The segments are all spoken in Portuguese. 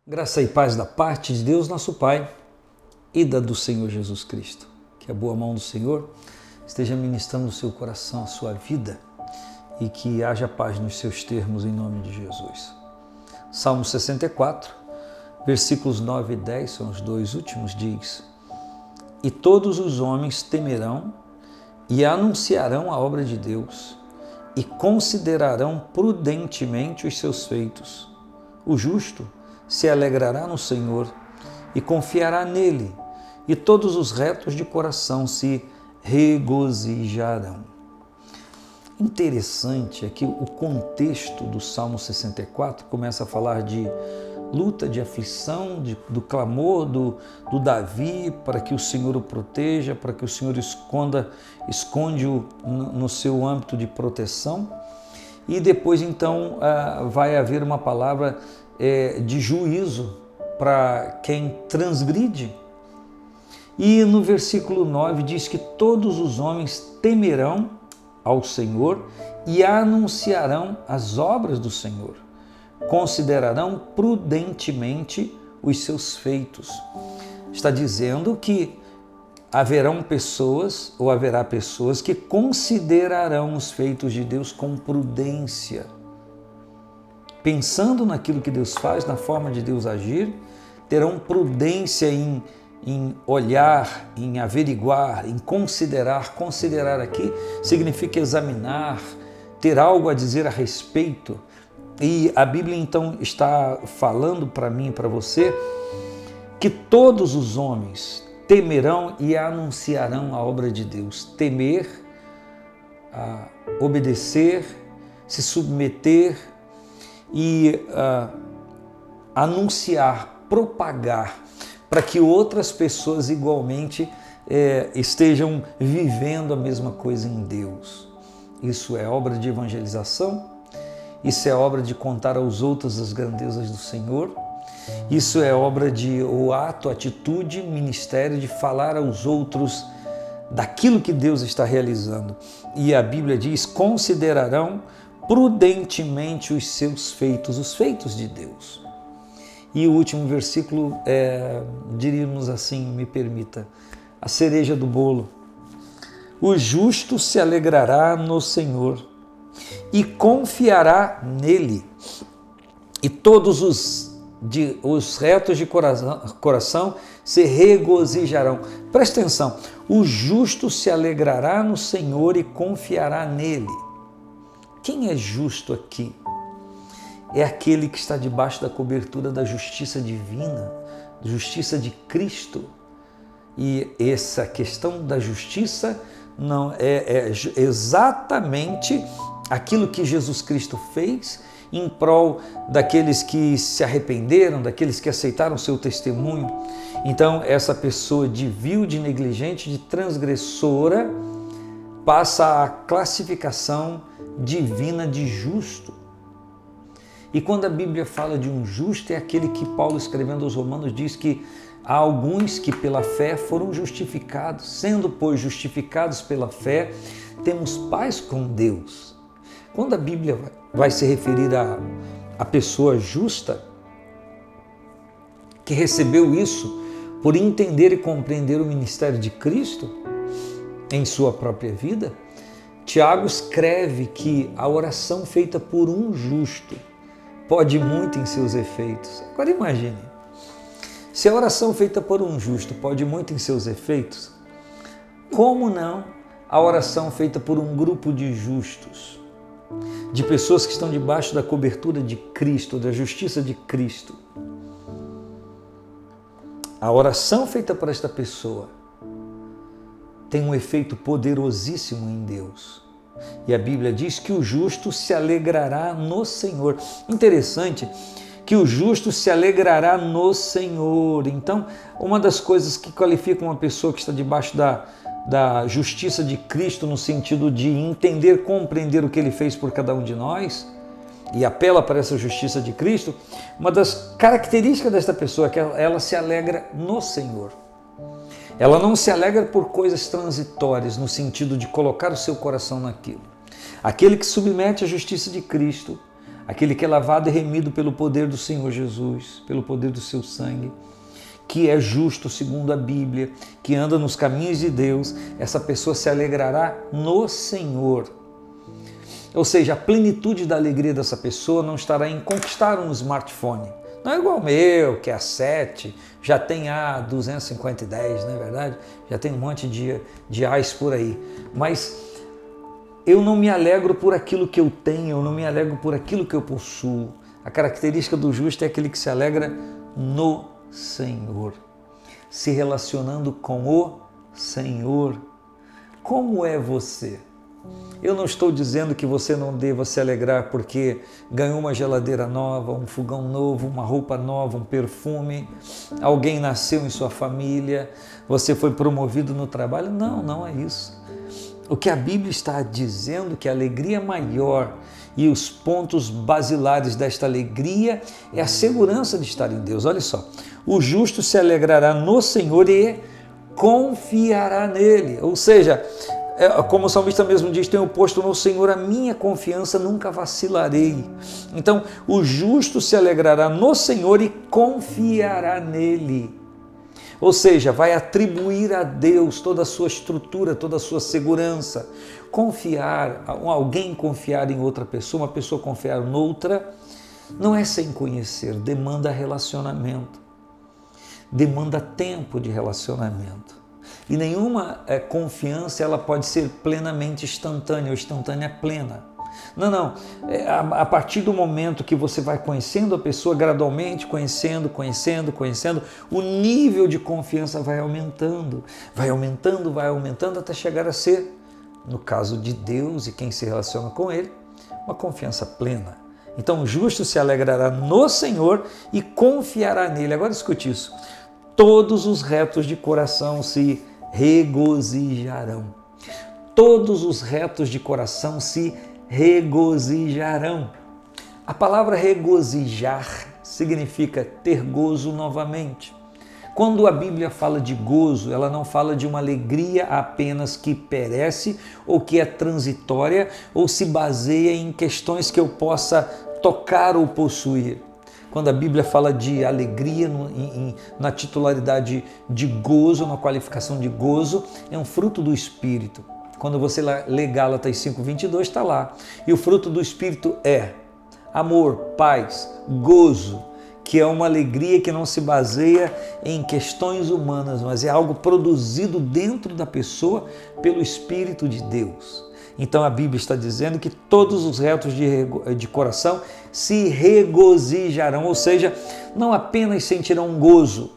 Graça e paz da parte de Deus, nosso Pai, e da do Senhor Jesus Cristo. Que a boa mão do Senhor esteja ministrando no seu coração, a sua vida, e que haja paz nos seus termos, em nome de Jesus. Salmo 64, versículos 9 e 10, são os dois últimos, diz: E todos os homens temerão e anunciarão a obra de Deus, e considerarão prudentemente os seus feitos. O justo se alegrará no Senhor e confiará nele, e todos os retos de coração se regozijarão. Interessante é que o contexto do Salmo 64 começa a falar de luta, de aflição, do clamor do Davi para que o Senhor o proteja, para que o Senhor esconde-o no seu âmbito de proteção. E depois então vai haver uma palavra de juízo para quem transgride. E no versículo 9 diz que todos os homens temerão ao Senhor e anunciarão as obras do Senhor, considerarão prudentemente os seus feitos. Está dizendo que haverá pessoas que considerarão os feitos de Deus com prudência, pensando naquilo que Deus faz, na forma de Deus agir, terão prudência em olhar, em averiguar, em considerar. Considerar aqui significa examinar, ter algo a dizer a respeito. E a Bíblia então está falando para mim e para você que todos os homens temerão e anunciarão a obra de Deus. Temer, obedecer, se submeter e anunciar, propagar, para que outras pessoas igualmente estejam vivendo a mesma coisa em Deus. Isso é obra de evangelização, isso é obra de contar aos outros as grandezas do Senhor, isso é obra o ato, atitude, ministério de falar aos outros daquilo que Deus está realizando. E a Bíblia diz: considerarão prudentemente os seus feitos, os feitos de Deus. E o último versículo, diríamos assim, me permita, a cereja do bolo. O justo se alegrará no Senhor e confiará nele, e todos os retos de coração se regozijarão. Presta atenção, o justo se alegrará no Senhor e confiará nele. Quem é justo aqui? É aquele que está debaixo da cobertura da justiça divina, da justiça de Cristo. E essa questão da justiça não é exatamente aquilo que Jesus Cristo fez em prol daqueles que se arrependeram, daqueles que aceitaram o seu testemunho. Então, essa pessoa de vil, de negligente, de transgressora, passa a classificação divina de justo. E quando a Bíblia fala de um justo, é aquele que Paulo, escrevendo aos Romanos, diz que há alguns que pela fé foram justificados. Sendo, pois, justificados pela fé, temos paz com Deus. Quando a Bíblia vai se referir à pessoa justa, que recebeu isso por entender e compreender o ministério de Cristo em sua própria vida, Tiago escreve que a oração feita por um justo pode muito em seus efeitos. Agora imagine, se a oração feita por um justo pode muito em seus efeitos, como não a oração feita por um grupo de justos, de pessoas que estão debaixo da cobertura de Cristo, da justiça de Cristo? A oração feita por esta pessoa tem um efeito poderosíssimo em Deus. E a Bíblia diz que o justo se alegrará no Senhor. Interessante que o justo se alegrará no Senhor. Então, uma das coisas que qualifica uma pessoa que está debaixo da justiça de Cristo, no sentido de entender, compreender o que Ele fez por cada um de nós, e apela para essa justiça de Cristo, uma das características desta pessoa é que ela se alegra no Senhor. Ela não se alegra por coisas transitórias, no sentido de colocar o seu coração naquilo. Aquele que submete à justiça de Cristo, aquele que é lavado e remido pelo poder do Senhor Jesus, pelo poder do seu sangue, que é justo segundo a Bíblia, que anda nos caminhos de Deus, essa pessoa se alegrará no Senhor. Ou seja, a plenitude da alegria dessa pessoa não estará em conquistar um smartphone. Não é igual o meu, que é A7, já tem A250, não é verdade? Já tem um monte de A's por aí. Mas eu não me alegro por aquilo que eu tenho, eu não me alegro por aquilo que eu possuo. A característica do justo é aquele que se alegra no Senhor, se relacionando com o Senhor. Como é você? Eu não estou dizendo que você não deva se alegrar porque ganhou uma geladeira nova, um fogão novo, uma roupa nova, um perfume, alguém nasceu em sua família, você foi promovido no trabalho. Não, não é isso. O que a Bíblia está dizendo que a alegria maior e os pontos basilares desta alegria é a segurança de estar em Deus. Olha só, o justo se alegrará no Senhor e confiará nele. Ou seja, como o salmista mesmo diz, tenho posto no Senhor a minha confiança, nunca vacilarei. Então, o justo se alegrará no Senhor e confiará nele. Ou seja, vai atribuir a Deus toda a sua estrutura, toda a sua segurança. Confiar, alguém confiar em outra pessoa, uma pessoa confiar noutra, não é sem conhecer, demanda relacionamento, demanda tempo de relacionamento. E nenhuma confiança ela pode ser plenamente instantânea ou instantânea plena. Não. A partir do momento que você vai conhecendo a pessoa, gradualmente, conhecendo, o nível de confiança vai aumentando, até chegar a ser, no caso de Deus e quem se relaciona com Ele, uma confiança plena. Então o justo se alegrará no Senhor e confiará nele. Agora escute isso. Todos os retos de coração se regozijarão. Todos os retos de coração se regozijarão. A palavra regozijar significa ter gozo novamente. Quando a Bíblia fala de gozo, ela não fala de uma alegria apenas que perece ou que é transitória ou se baseia em questões que eu possa tocar ou possuir. Quando a Bíblia fala de alegria na titularidade de gozo, na qualificação de gozo, é um fruto do Espírito. Quando você lê Gálatas 5:22, está lá. E o fruto do Espírito é amor, paz, gozo, que é uma alegria que não se baseia em questões humanas, mas é algo produzido dentro da pessoa pelo Espírito de Deus. Então a Bíblia está dizendo que todos os retos de coração se regozijarão, ou seja, não apenas sentirão gozo,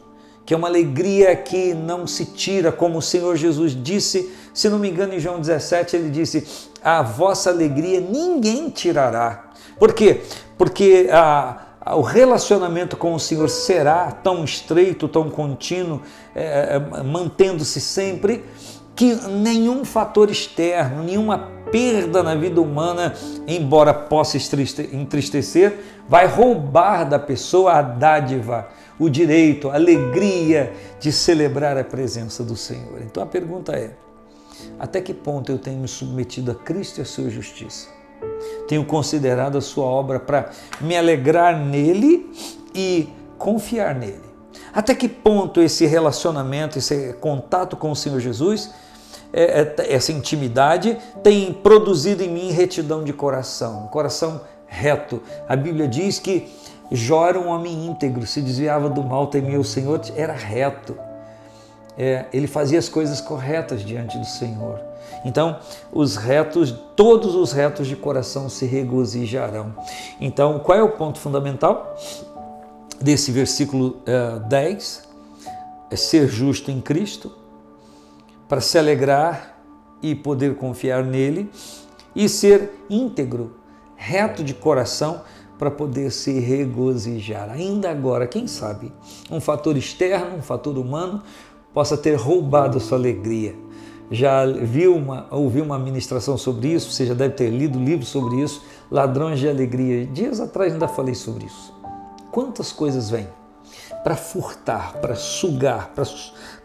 que é uma alegria que não se tira, como o Senhor Jesus disse, se não me engano em João 17, ele disse, a vossa alegria ninguém tirará. Por quê? Porque o relacionamento com o Senhor será tão estreito, tão contínuo, mantendo-se sempre, que nenhum fator externo, nenhuma perda na vida humana, embora possa entristecer, vai roubar da pessoa a dádiva, o direito, a alegria de celebrar a presença do Senhor. Então a pergunta é, até que ponto eu tenho me submetido a Cristo e a sua justiça? Tenho considerado a sua obra para me alegrar nele e confiar nele? Até que ponto esse relacionamento, esse contato com o Senhor Jesus, essa intimidade tem produzido em mim retidão de coração, um coração reto? A Bíblia diz que Jó era um homem íntegro, se desviava do mal, temia o Senhor, era reto. Ele fazia as coisas corretas diante do Senhor. Então, todos os retos de coração se regozijarão. Então, qual é o ponto fundamental desse versículo 10? É ser justo em Cristo, para se alegrar e poder confiar nele, e ser íntegro, reto de coração, para poder se regozijar. Ainda agora, quem sabe, um fator externo, um fator humano, possa ter roubado a sua alegria. Já ouviu uma ministração sobre isso, você já deve ter lido livros sobre isso, Ladrões de Alegria. Dias atrás ainda falei sobre isso. Quantas coisas vêm para furtar, para sugar,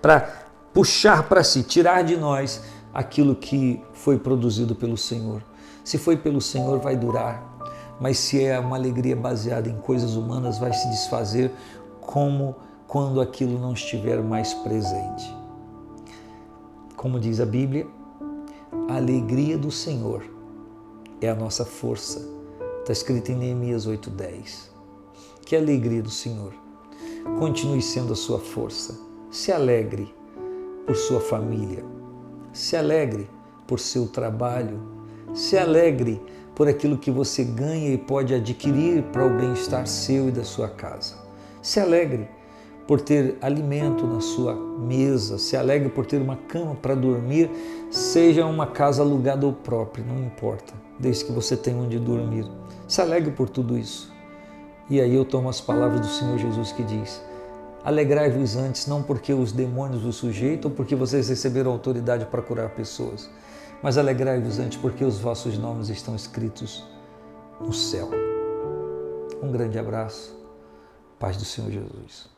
para puxar para si, tirar de nós aquilo que foi produzido pelo Senhor. Se foi pelo Senhor, vai durar. mas se é uma alegria baseada em coisas humanas, vai se desfazer como quando aquilo não estiver mais presente. Como diz a Bíblia, a alegria do Senhor é a nossa força. Está escrito em Neemias 8:10. Que a alegria do Senhor continue sendo a sua força. Se alegre por sua família. Se alegre por seu trabalho. Se alegre por aquilo que você ganha e pode adquirir para o bem-estar seu e da sua casa. Se alegre por ter alimento na sua mesa. Se alegre por ter uma cama para dormir, seja uma casa alugada ou própria, não importa, desde que você tenha onde dormir. Se alegre por tudo isso. E aí eu tomo as palavras do Senhor Jesus que diz: alegrai-vos antes, não porque os demônios vos sujeitam, ou porque vocês receberam autoridade para curar pessoas, mas alegrai-vos antes porque os vossos nomes estão escritos no céu. Um grande abraço. Paz do Senhor Jesus.